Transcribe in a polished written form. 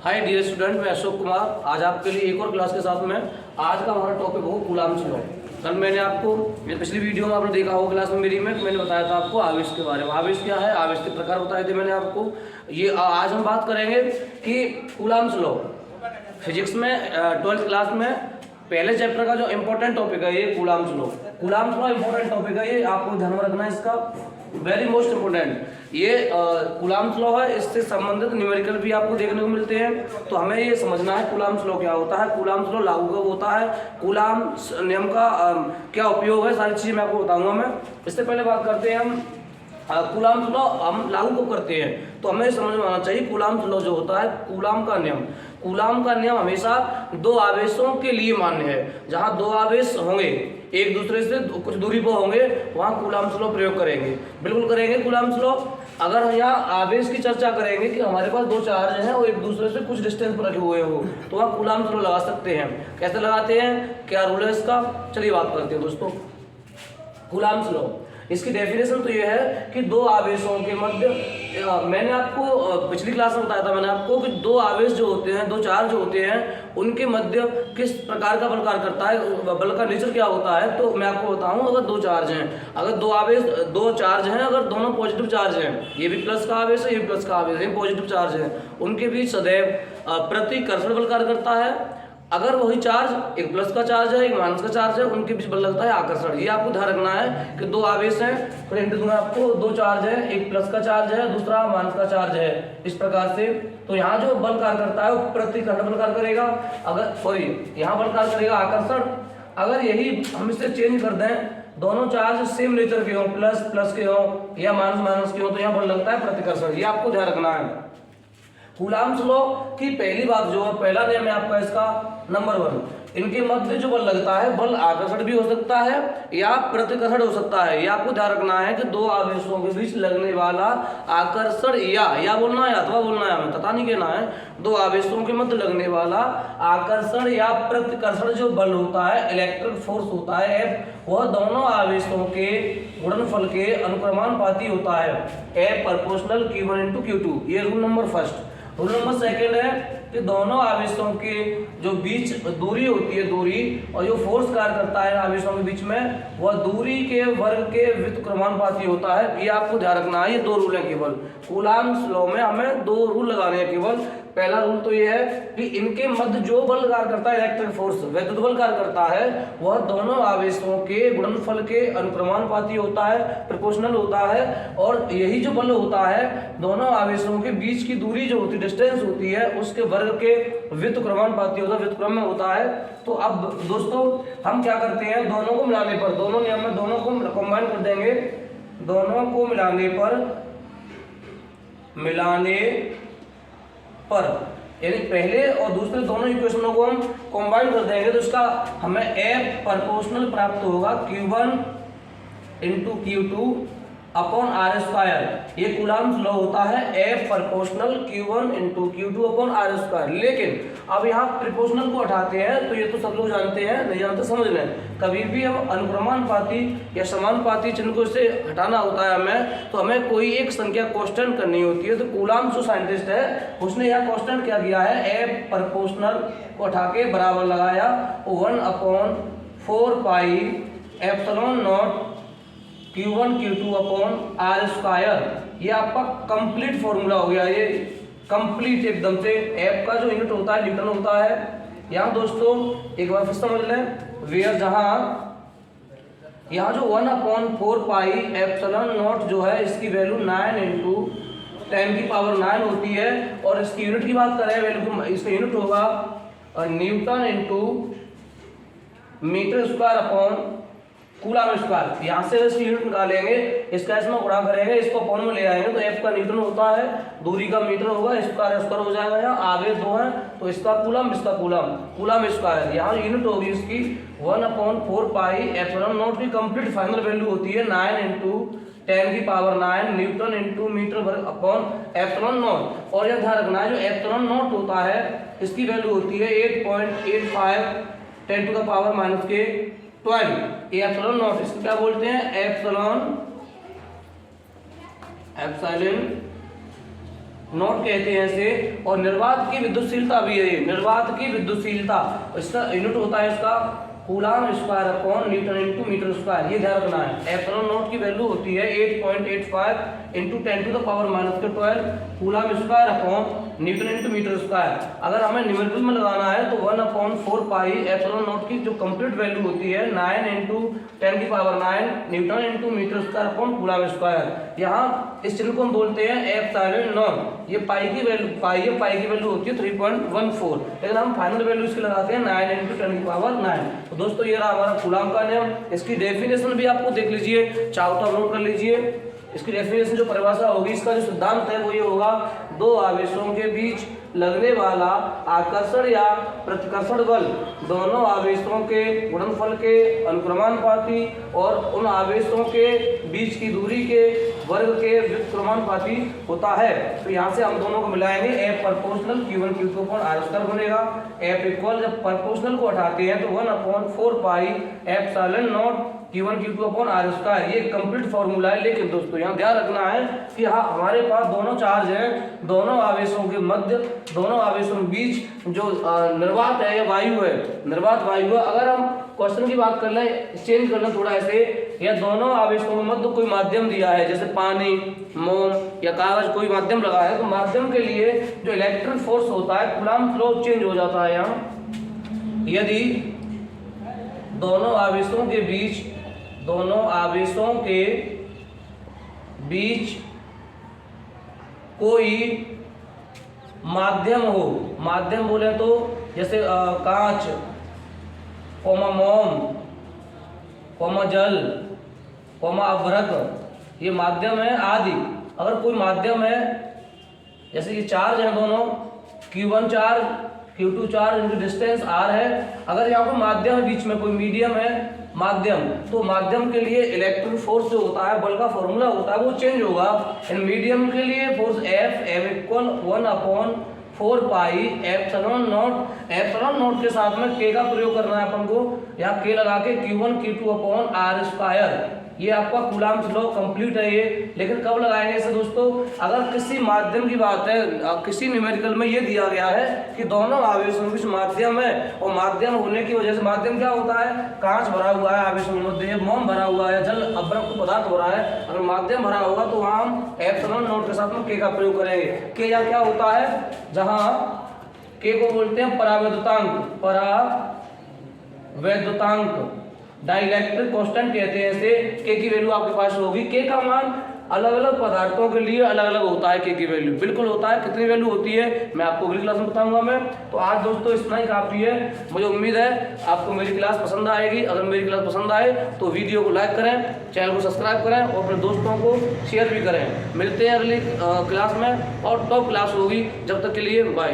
Hi dear student, मैं अशोक कुमार आज आपके लिए एक और क्लास के साथ में। आज का हमारा टॉपिक हो कूलाम्ब्स लॉ। कल मैंने आपको पिछली वीडियो में आपने देखा होगा क्लास में मेरी में मैंने बताया था आपको आवेश के बारे में। आवेश क्या है, आवेश के प्रकार बताए थे मैंने आपको। ये आज हम बात करेंगे कि कूलाम्ब्स लॉ। फिजिक्स में 12th क्लास में पहले चैप्टर का जो इंपॉर्टेंट टॉपिक है ये कूलाम्ब्स लॉ। कूलाम्ब्स लॉ इंपॉर्टेंट टॉपिक है, ये आपको ध्यान में रखना है, इसका वेरी मोस्ट इंपोर्टेंट। ये कूलाम्ब्स लॉ है, इससे संबंधित न्यूमेरिकल भी आपको देखने को मिलते हैं। तो हमें ये समझना है कूलाम्ब्स लॉ क्या होता है, कूलाम्ब्स लॉ लागू कब होता है, कूलाम्ब्स नियम का क्या उपयोग है, सारी चीजें मैं आपको बताऊंगा। मैं इससे पहले बात करते हैं हम कूलाम्ब्स लॉ हम लागू कब करते हैं। तो हमें समझ में आना चाहिए कूलाम्ब्स लॉ जो होता है, कूलाम्ब का नियम। कूलाम्ब का नियम हमेशा दो आवेशों के लिए मान्य है। जहां दो आवेश होंगे एक दूसरे से कुछ दूरी पर होंगे वहां कूलाम्ब्स लॉ प्रयोग करेंगे, बिल्कुल करेंगे कूलाम्ब्स लॉ। अगर हम यहाँ आवेश की चर्चा करेंगे कि हमारे पास दो चार्ज हैं और एक दूसरे से कुछ डिस्टेंस पर रखे हुए हो तो वहाँ कूलाम्ब्स लॉ लगा सकते हैं। कैसे लगाते हैं, क्या रूल है इसका, चलिए बात करते हैं दोस्तों। कूलाम्ब्स लॉ इसकी डेफिनेशन तो ये है कि दो आवेशों के मध्य, मैंने आपको पिछली क्लास में बताया था मैंने आपको कि दो आवेश जो होते हैं, दो चार्ज जो होते हैं, उनके मध्य किस प्रकार का बल कार्य करता है, बल का नेचर क्या होता है। तो मैं आपको बताऊं, अगर दो चार्ज हैं, अगर दो आवेश दो चार्ज हैं, अगर दोनों पॉजिटिव चार्ज हैं, ये भी प्लस का आवेश है ये भी प्लस का आवेश है, पॉजिटिव चार्ज है, उनके बीच सदैव प्रतिकर्षण बल कार्य करता है। अगर वही चार्ज एक प्लस का चार्ज है एक माइनस का चार्ज है, उनके बीच बल लगता है आकर्षण। ये आपको ध्यान रखना है कि दो आवेश हैं, फिर हिंट दूंगा आपको, दो चार्ज है, एक प्लस का चार्ज है दूसरा माइनस का चार्ज है, इस प्रकार से। तो यहाँ जो बल कार्य करता है वो प्रतिकर्षण बल कार्य करेगा, अगर सॉरी यहाँ बल कार्य करेगा आकर्षण। अगर यही हम इसे चेंज कर दें, दोनों चार्ज सेम नेचर के हों, प्लस प्लस के हों या माइनस माइनस के हों, तो यहाँ बल लगता है प्रतिकर्षण। ये आपको ध्यान रखना है। कूलाम्ब्स लॉ की पहली बात जो है, पहला नियम है आपका इसका नंबर 1, इनके मध्य जो बल लगता है, बल आकर्षण भी हो सकता है या प्रतिकर्षण हो सकता है। ये आपको ध्यान रखना है कि दो आवेशों के बीच लगने वाला आकर्षण या बोलना है अथवा बोलना है, हमें पता नहीं कहना है। दो आवेशों के मध्य लगने वाला आकर्षण या प्रतिकर्षण जो बल होता है, इलेक्ट्रिक फोर्स होता है F, वह दोनों आवेशों के गुणनफल के अनुक्रमानुपाती होता है, F प्रोपोर्शनल Q1 × Q2। ये rule number first. Rule number second है कि दोनों आवेशों के जो बीच दूरी होती है, दूरी और जो फोर्स कार्य करता है आवेशों के बीच में, वह दूरी के वर्ग के व्युत्क्रमानुपाती होता है। ये आपको ध्यान रखना है। ये दो रूल हैं केवल कूलाम्ब्स लॉ में, हमें दो रूल लगाने हैं केवल। पहला रूल तो ये है कि इनके मध्य जो बल कार्य करता है, इलेक्ट्रिक फोर्स विद्युत बल कार्य करता है, वह दोनों आवेशों के गुणनफल के अनुक्रमानुपाती होता है, प्रोपोर्शनल होता है। और यही जो बल होता है, दोनों आवेशों के बीच की दूरी जो होती है, डिस्टेंस होती है, उसके वर्ग के व्युत्क्रमानुपाती होता है, व्युत्क्रम में होता है। तो अब दोस्तों हम क्या करते हैं, दोनों को मिलाने पर, दोनों नियम में दोनों को कंबाइन कर देंगे। दोनों को मिलाने पर यानी पहले और दूसरे दोनों इक्वेशनों को हम कंबाइन कर देंगे तो इसका हमें F प्रोपोर्शनल प्राप्त होगा Q1 × Q2 अपॉन R²। ये कूलाम्ब्स लॉ होता है, F proportional Q1 × Q2 upon R²। लेकिन अब यहाँ प्रोपोर्शनल को हटाते हैं, तो ये तो सब लोग जानते हैं, नहीं जानते समझ लें। कभी भी हम अनुक्रमानुपाती या समानुपाती चिन्ह को इससे हटाना होता है हमें, तो हमें कोई एक संख्या कांस्टेंट करनी होती है। तो कूलाम्ब्स जो साइंटिस्ट है उसने यहाँ कांस्टेंट क्या किया है, F प्रोपोर्शनल को हटा के बराबर लगाया 1/4πε0 Q1 Q2 अपॉन R²। ये आपका कंप्लीट फॉर्मूला हो गया, ये कंप्लीट एकदम से। F का जो यूनिट होता है न्यूटन होता है। यहाँ दोस्तों एक बार फिर समझ लें, वेयर यहाँ जो 1/4πε0 जो है, इसकी वैल्यू 9 × 10⁹ होती है। और इसकी यूनिट की बात करें, वैल्यू इसका यूनिट होगा न्यूटन × मीटर² अपॉन कूलाम्ब स्क्वायर। यहाँ से इसकी यूनिट निकालेंगे, इसका इसमें गुणा करेंगे, इसको अपॉन में ले आएंगे, तो F का न्यूटन होता है, दूरी का मीटर होगा, स्क्वायर हो जाएगा। यहाँ आवेश दो हैं तो इसका कूलाम्ब इसका कूलाम्ब स्क्वायर। यहाँ यूनिट होगी इसकी 1/4πε0 की कंप्लीट फाइनल वैल्यू होती है 9 × 10⁹ न्यूटन × मीटर वर्ग अपॉन ε0। और यह ध्यान रखना है, जो ε0 होता है इसकी वैल्यू होती है 8.85 10⁻⁻12। ये ε0 इसको क्या बोलते हैं, एप्सिलॉन नोट कहते हैं इसे। और निर्वात की विद्युतशीलता भी है, निर्वात की विद्युतशीलता, इसका यूनिट होता है इसका coulomb square upon newton into metre square, ये ध्यान रखना है। एप्सिलॉन नॉट की वैल्यू होती है 8.85 into 10⁻⁻12 coulomb square upon newton into metre square. अगर हमें न्यूमेरिकल में लगाना है तो 1/4 पाई एप्सिलॉन नॉट की जो कंप्लीट वैल्यू होती है 9 into 10⁹ newton into metre square upon coulomb square. यहाँ इस चिन्ह को हम बोलते हैं एप्सिलॉन नॉट। ये पाई की वैल्यू, पाई की वैल्यू होती है 3.14, लेकिन हम फाइनल वैल्यू इसकी लगाते हैं 9 इंटू 10⁹। तो दोस्तों ये रहा हमारा कूलाम का नियम। इसकी डेफिनेशन भी आपको देख लीजिए, चाहो तो नोट कर लीजिए। इसकी डेफिनेशन जो परिभाषा होगी, इसका जो सिद्धांत है वो ये होगा, दो आवेशों के बीच लगने वाला आकर्षण या प्रतिकर्षण बल दोनों आवेशों के गुणनफल के अनुक्रमानुपाती और उन आवेशों के बीच की दूरी के वर्ग के व्युत्क्रमानुपाती होता है। तो यहाँ से हम दोनों को मिलाएंगे, F proportional Q1 Q2 upon R square बनेगा। F इक्वल, जब प्रोपोर्शनल को हटाते हैं तो 1/4 pi epsilon not Q1 Q2 upon R square. ये कंप्लीट फॉर्मूला है, लेकिन दोस्तों यहाँ ध्यान रखना है कि हाँ हमारे पास दोनों चार्ज हैं, दोनों आवेशों के मध्य, दोनों आवेशों के बीच जो निर्वात है या वायु है, निर्वात वायु है। अगर हम क्वेश्चन की बात कर लें, चेंज कर लें थोड़ा ऐसे, या दोनों आवेशों के मध्य कोई माध्यम दिया है, जैसे पानी, मोम या कागज, कोई माध्यम लगा है, तो माध्यम के लिए जो इलेक्ट्रिक फोर्स होता है, कूलाम फ्लो चेंज हो जाता है। यहाँ यदि दोनों आवेशों के बीच कोई माध्यम हो, माध्यम बोले तो जैसे कांच, मोम, जल, अभ्रक, ये माध्यम है आदि। अगर कोई माध्यम है, जैसे ये चार्ज है दोनों, Q1 चार्ज Q2 चार्ज इनकी डिस्टेंस R है। अगर यहाँ कोई माध्यम है, बीच में कोई मीडियम है माध्यम, तो माध्यम के लिए इलेक्ट्रिक फोर्स जो होता है, बल का फॉर्मूला होता है, वो चेंज होगा। इन मीडियम के लिए force F equal 1/4 pi epsilon not के साथ में K का प्रयोग करना है अपन को। यहाँ K लगा के Q1 Q2 upon R square. ये आपका कूलाम्स लॉ कंप्लीट है ये। लेकिन कब लगाएंगे इसे दोस्तों, अगर किसी माध्यम की बात है, किसी न्यूमेरिकल में ये दिया गया है कि दोनों आवेशों के बीच माध्यम है, और माध्यम होने की वजह से, माध्यम क्या होता है, कांच भरा हुआ है आवेशों के मध्य, मोम भरा हुआ है, जल अभ्रक पदार्थ भरा है, अगर माध्यम भरा होगा तो वहाँ हम एप्सिलॉन नॉट के साथ में K का प्रयोग करेंगे। K या क्या होता है, जहाँ K को बोलते हैं परावैद्युतांक, डाइलेक्ट्रिक कांस्टेंट कहते हैं इसे। K की वैल्यू आपके पास होगी। K का मान अलग अलग पदार्थों के लिए अलग अलग होता है। K की वैल्यू बिल्कुल होता है, कितनी वैल्यू होती है मैं आपको अगली क्लास में बताऊंगा मैं। तो आज दोस्तों इतना ही काफ़ी है। मुझे उम्मीद है आपको मेरी क्लास पसंद आएगी। अगर मेरी क्लास पसंद आए तो वीडियो को लाइक करें, चैनल को सब्सक्राइब करें और अपने दोस्तों को शेयर भी करें। मिलते हैं अगली क्लास में, और टॉप क्लास होगी। जब तक के लिए बाय।